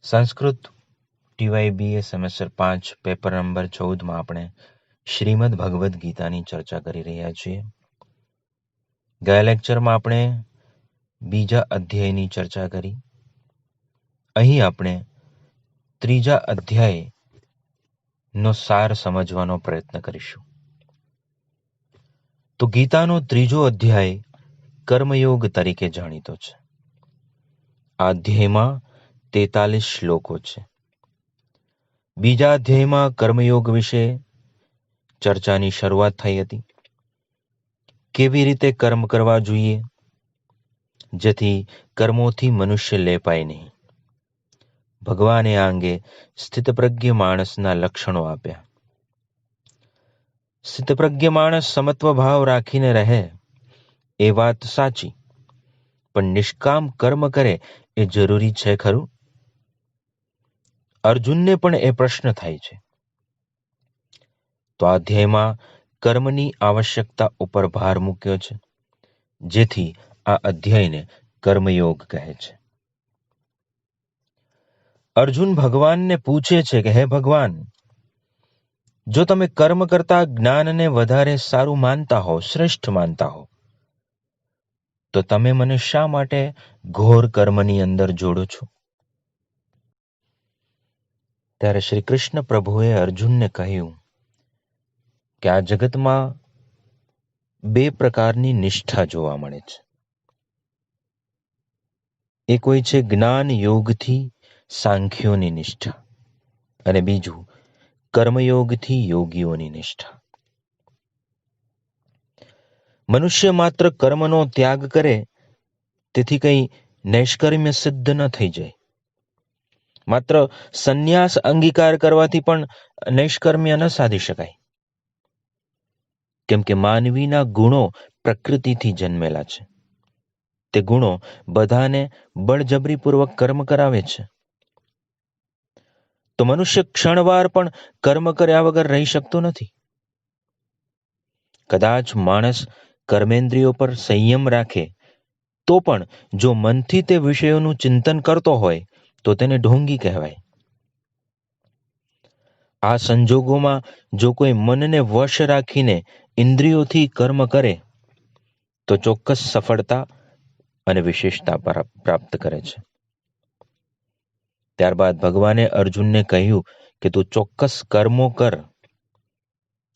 Sanskrit TYBA semester 5 paper number 14માં આપણે શ્રીમદ ભગવદ્ ગીતાની ચર્ચા કરી રહ્યા છીએ. ગયા લેક્ચરમાં આપણે બીજા અધ્યાયની ચર્ચા કરી. અહીં આપણે ત્રીજા અધ્યાયનો સાર સમજવાનો પ્રયત્ન કરીશું. તો ગીતાનો ત્રીજો અધ્યાય કર્મયોગ તરીકે જાણીતો છે. આ અધ્યાયમાં 43 શ્લોકો છે. બીજા અધ્યાયમાં કર્મયોગ વિશે ચર્ચાની શરૂઆત થઈ હતી. કેવી રીતે કર્મ કરવા જોઈએ જેથી કર્મોથી મનુષ્ય લેપાય નહીં. ભગવાને આ અંગે સ્થિતપ્રજ્ઞ માણસના લક્ષણો આપ્યા. સ્થિતપ્રજ્ઞ માણસ સમત્વ ભાવ રાખીને રહે એ વાત સાચી, પણ નિષ્કામ કર્મ કરે એ જરૂરી છે ખરું? અર્જુનને પણ એ પ્રશ્ન થાય છે. તો આ અધ્યાયમાં કર્મની આવશ્યકતા ઉપર ભાર મૂક્યો છે, જેથી આ અધ્યાયને કર્મયોગ કહે છે. અર્જુન ભગવાનને પૂછે છે કે હે ભગવાન, જો તમે કર્મ કરતા જ્ઞાનને વધારે સારું માનતા હો, શ્રેષ્ઠ માનતા હો, તો તમે મને શા માટે ઘોર કર્મની અંદર જોડો છો? ત્યારે શ્રી કૃષ્ણ પ્રભુએ અર્જુનને કહ્યું કે આ જગતમાં બે પ્રકારની નિષ્ઠા જોવા મળે છે. એક હોય છે જ્ઞાન યોગથી સાંખ્યોની નિષ્ઠા, અને બીજું કર્મયોગથી યોગીઓની નિષ્ઠા. મનુષ્ય માત્ર કર્મનો ત્યાગ કરે તેથી કંઈ નૈષ્કર્મ્ય સિદ્ધ ન થઈ જાય. માત્ર સંન્યાસ અંગીકાર કરવાથી પણ નૈષ્કર્મ્ય ન સાધી શકાય, કેમ કે માનવીના ગુણો પ્રકૃતિથી જન્મેલા છે. તે ગુણો બધાને બળજબરીપૂર્વક કર્મ કરાવે છે. તો મનુષ્ય ક્ષણવાર પણ કર્મ કર્યા વગર રહી શકતો નથી. કદાચ માણસ કર્મેન્દ્રિયો પર સંયમ રાખે તો પણ જો મનથી તે વિષયોનું ચિંતન કરતો હોય તો તેને ઢોંગી કહેવાય. આ સંજોગોમાં જો કોઈ મનને વશ રાખીને ઇન્દ્રિયોથી કર્મ કરે તો ચોક્કસ સફળતા અને વિશેષતા પ્રાપ્ત કરે છે. ત્યારબાદ ભગવાને અર્જુનને કહ્યું કે તું ચોક્કસ કર્મો કર,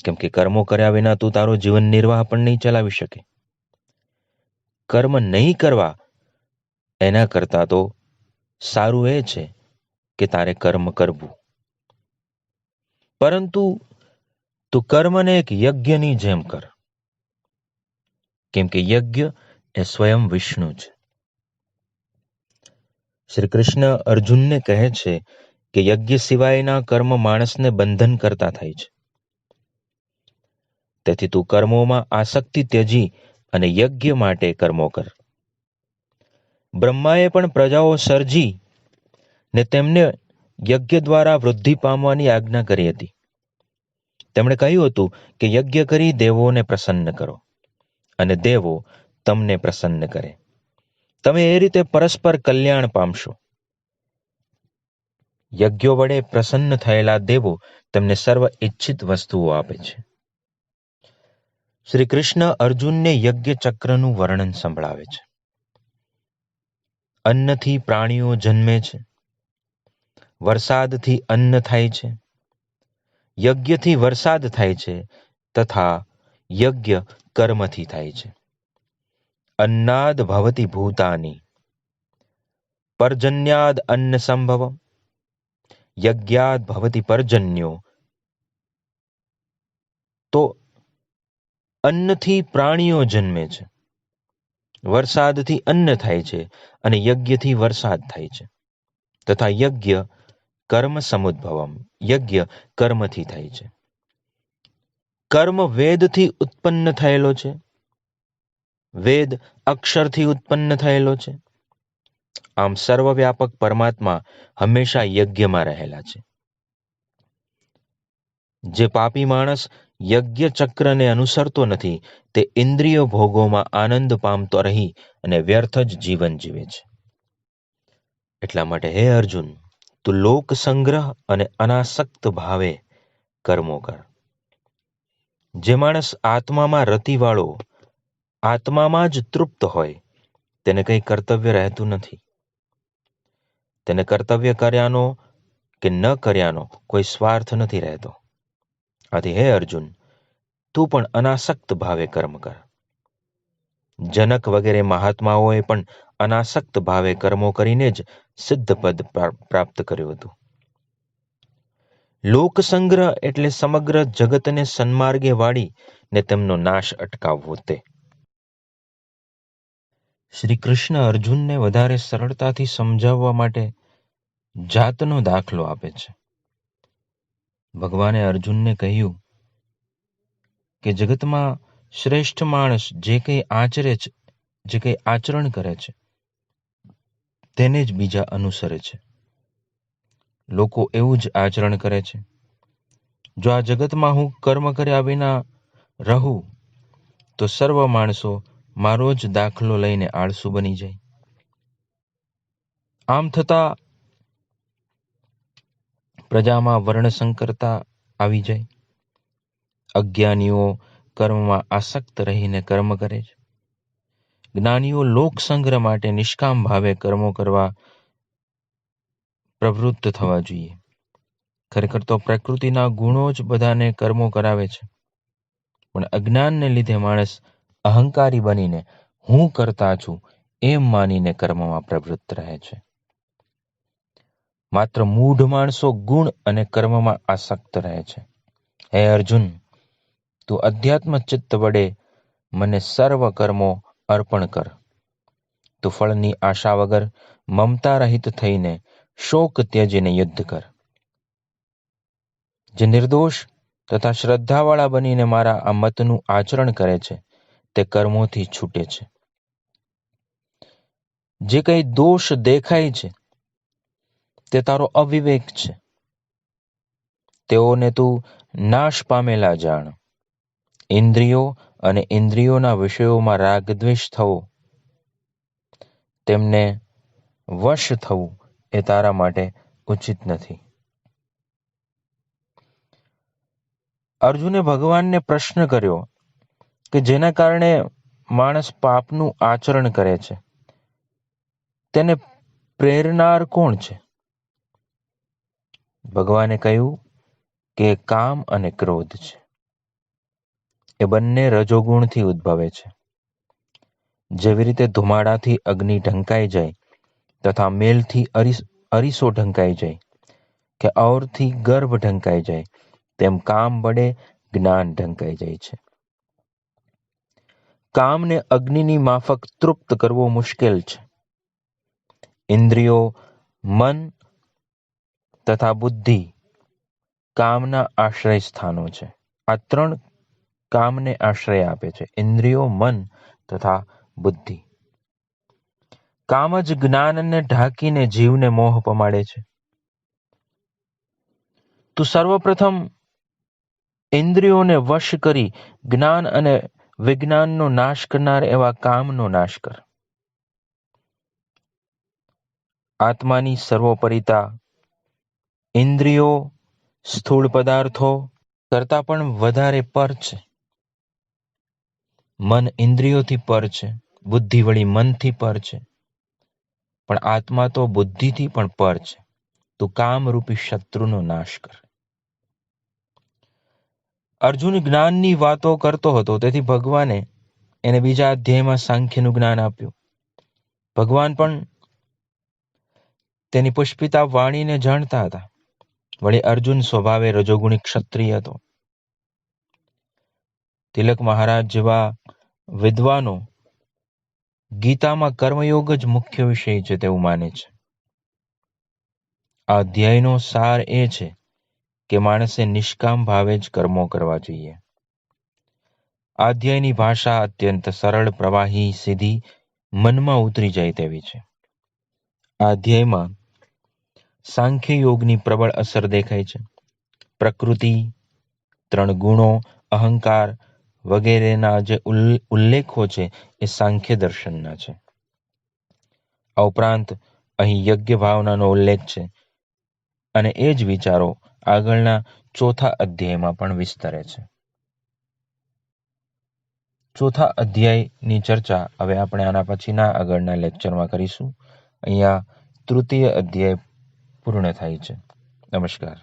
કેમ કે કર્મો કર્યા વિના તું તારો જીવન નિર્વાહ પણ નહીં ચલાવી શકે. કર્મ નહીં કરવા એના કરતા તો સારું એ છે કે તારે કર્મ કરવું. પરંતુ તું કર્મને એક યજ્ઞની જેમ કર, કેમ કે યજ્ઞ એ સ્વયં વિષ્ણુ છે. શ્રી કૃષ્ણ અર્જુનને કહે છે કે યજ્ઞ સિવાયના કર્મ માણસને બંધન કરતા થાય છે. તેથી તું કર્મોમાં આસક્તિ ત્યજી અને યજ્ઞ માટે કર્મો કર. બ્રહ્માએ પણ પ્રજાઓ સર્જી ને તેમને યજ્ઞ દ્વારા વૃદ્ધિ પામવાની આજ્ઞા કરી હતી. તેમણે કહ્યું હતું કે યજ્ઞ કરી દેવોને પ્રસન્ન કરો અને દેવો તમને પ્રસન્ન કરે. તમે એ રીતે પરસ્પર કલ્યાણ પામશો. યજ્ઞો વડે પ્રસન્ન થયેલા દેવો તેમને સર્વ ઇચ્છિત વસ્તુઓ આપે છે. શ્રી કૃષ્ણ અર્જુનને યજ્ઞ ચક્રનું વર્ણન સંભળાવે છે. અન્નથી પ્રાણીઓ જન્મે છે, વરસાદથી અન્ન થાય છે, યજ્ઞથી વરસાદ થાય છે, તથા યજ્ઞ કર્મથી થાય છે. અન્નાદ ભવતિ ભૂતાની, પર્જન્યાદ અન્ન સંભવમ, યજ્ઞાદ ભવતિ પર્જન્યો. તો અન્નથી પ્રાણીઓ જન્મે છે, વરસાદથી અન્ન થાય છે અને યજ્ઞથી વરસાદ થાય છે, તથા યજ્ઞ કર્મ સમુદ્ભવમ, યજ્ઞ કર્મથી થાય છે. કર્મ વેદથી ઉત્પન્ન થયેલો છે, વેદ અક્ષરથી ઉત્પન્ન થયેલો છે. આમ સર્વવ્યાપક પરમાત્મા હંમેશા યજ્ઞમાં રહેલા છે. જે પાપી માણસ યજ્ઞ ચક્રને અનુસરતો નથી તે ઇન્દ્રિય ભોગોમાં આનંદ પામતો રહી અને વ્યર્થ જ જીવન જીવે છે. એટલા માટે હે અર્જુન, તો લોક સંગ્રહ અને અનાસક્ત ભાવે કર્મો કર. જે માણસ આત્મામાં રતિવાળો, આત્મામાં જ તૃપ્ત હોય, તેને કંઈ કર્તવ્ય રહેતું નથી. તેને કર્તવ્ય કર્યાનો કે ન કર્યાનો કોઈ સ્વાર્થ નથી રહેતો. આથી હે અર્જુન, તું પણ અનાસક્ત ભાવે કર્મ કર. જનક વગેરે મહાત્માઓએ પણ અનાસક્ત ભાવે કર્મો કરીને જ સિદ્ધ પદ પ્રાપ્ત કર્યું હતું. લોકસંગ્રહ એટલે સમગ્ર જગતને સન્માર્ગે વાળી ને તેમનો નાશ અટકાવવો તે. શ્રી કૃષ્ણ અર્જુનને વધારે સરળતાથી સમજાવવા માટે જાતનો દાખલો આપે છે. ભગવાને અર્જુનને કહ્યું કે જગતમાં શ્રેષ્ઠ માણસ જે કંઈ આચરે છે, જે કંઈ આચરણ કરે છે, તેને જ બીજા અનુસરે છે. લોકો એવું જ આચરણ કરે છે. જો આ જગતમાં હું કર્મ કર્યા વિના રહું તો સર્વ માણસો મારો જ દાખલો લઈને આળસુ બની જાય. આમ થતા પ્રજામાં વર્ણસંકરતા આવી જાય. અજ્ઞાનીઓ કર્મમાં આસક્ત રહીને કર્મ કરે છે. જ્ઞાનીઓ લોક સંગ્રહ માટે નિષ્કામ ભાવે કર્મો કરવા પ્રવૃત્ત થવા જોઈએ. ખરેખર તો પ્રકૃતિના ગુણો જ બધાને કર્મો કરાવે છે, પણ અજ્ઞાનને લીધે માણસ અહંકારી બનીને હું કરતા છું એમ માનીને કર્મમાં પ્રવૃત્ત રહે છે. માત્ર મૂઢ માણસો ગુણ અને કર્મમાં આસક્ત રહે છે. હે અર્જુન, તું અધ્યાત્મ ચિત્ત વડે મને સર્વ કર્મો અર્પણ કર. તું ફળની આશા વગર મમતા રહિત થઈને શોક ત્યજીને યુદ્ધ કર. જે નિર્દોષ તથા શ્રદ્ધાવાળા બનીને મારા આ મતનું આચરણ કરે છે તે કર્મોથી છૂટે છે. જે કંઈ દોષ દેખાય છે તે તારો અવિવેક છે. તેઓને તું નાશ પામેલા જાણ. ઇન્દ્રિયો અને ઇન્દ્રિયોના વિષયોમાં રાગદ્વેષ થવો, તેમને વશ થવું એ તારા માટે ઉચિત નથી. અર્જુને ભગવાનને પ્રશ્ન કર્યો કે જેના કારણે માણસ પાપનું આચરણ કરે છે તેને પ્રેરનાર કોણ છે? ભગવાને કહ્યું કે કામ અને ક્રોધ છે. એ બંને રજોગુણથી ઉદ્ભવે છે. જેવી રીતે ધુમાડાથી અગ્નિ ઢંકાઈ જાય તથા મેલથી અરીસો ઢંકાઈ જાય કે ઓરથી ગર્ભ ઢંકાઈ જાય, તેમ કામ વડે જ્ઞાન ઢંકાઈ જાય છે. કામને અગ્નિની માફક તૃપ્ત કરવો મુશ્કેલ છે. ઇન્દ્રિયો, મન તથા બુદ્ધિ કામના આશ્રય સ્થાનો છે. આ ત્રણ કામને આશ્રય આપે છે: ઇન્દ્રિયો, મન તથા બુદ્ધિ. કામ જ જ્ઞાનને ઢાંકીને જીવને મોહ પમાડે છે. તું સર્વપ્રથમ ઇન્દ્રિયોને વશ કરી જ્ઞાન અને વિજ્ઞાનનો નાશ કરનાર એવા કામનો નાશ કર. આત્માની સર્વોપરિતા ઇન્દ્રિયો સ્થૂળ પદાર્થો કરતા પણ વધારે પર છે. મન ઇન્દ્રિયોથી પર છે, બુદ્ધિ વળી મનથી પર છે, પણ આત્મા તો બુદ્ધિથી પણ પર છે. તું કામરૂપી શત્રુનો નાશ કર. અર્જુન જ્ઞાનની વાતો કરતો હતો, તેથી ભગવાને એને બીજા અધ્યાયમાં સાંખ્યનું જ્ઞાન આપ્યું. ભગવાન પણ તેની પુષ્પિતા વાણીને જાણતા હતા. વળી અર્જુન સ્વભાવે રજોગુણી ક્ષત્રિય હતો. તિલક મહારાજ જેવા વિદ્વાનો ગીતામાં કર્મયોગ જ મુખ્ય વિષય છે તેવું માને છે. આ અધ્યાયનો સાર એ છે કે માણસે નિષ્કામ ભાવે જ કર્મો કરવા જોઈએ. આ અધ્યાયની ભાષા અત્યંત સરળ, પ્રવાહી, સીધી, મનમાં ઉતરી જાય તેવી છે. આ અધ્યાયમાં સાંખ્ય યોગની પ્રબળ અસર દેખાય છે. પ્રકૃતિ, ત્રણ ગુણો, અહંકાર વગેરેના જે ઉલ્લેખો છે એ સાંખ્ય દર્શનના છે. આ ઉપરાંત અહીં યજ્ઞ ભાવનાનો ઉલ્લેખ છે. અને એ જ વિચારો આગળના ચોથા અધ્યાયમાં પણ વિસ્તરે છે. ચોથા અધ્યાયની ચર્ચા હવે આપણે આના પછીના આગળના લેક્ચરમાં કરીશું. અહીંયા તૃતીય અધ્યાય પૂર્ણ થાય છે. નમસ્કાર.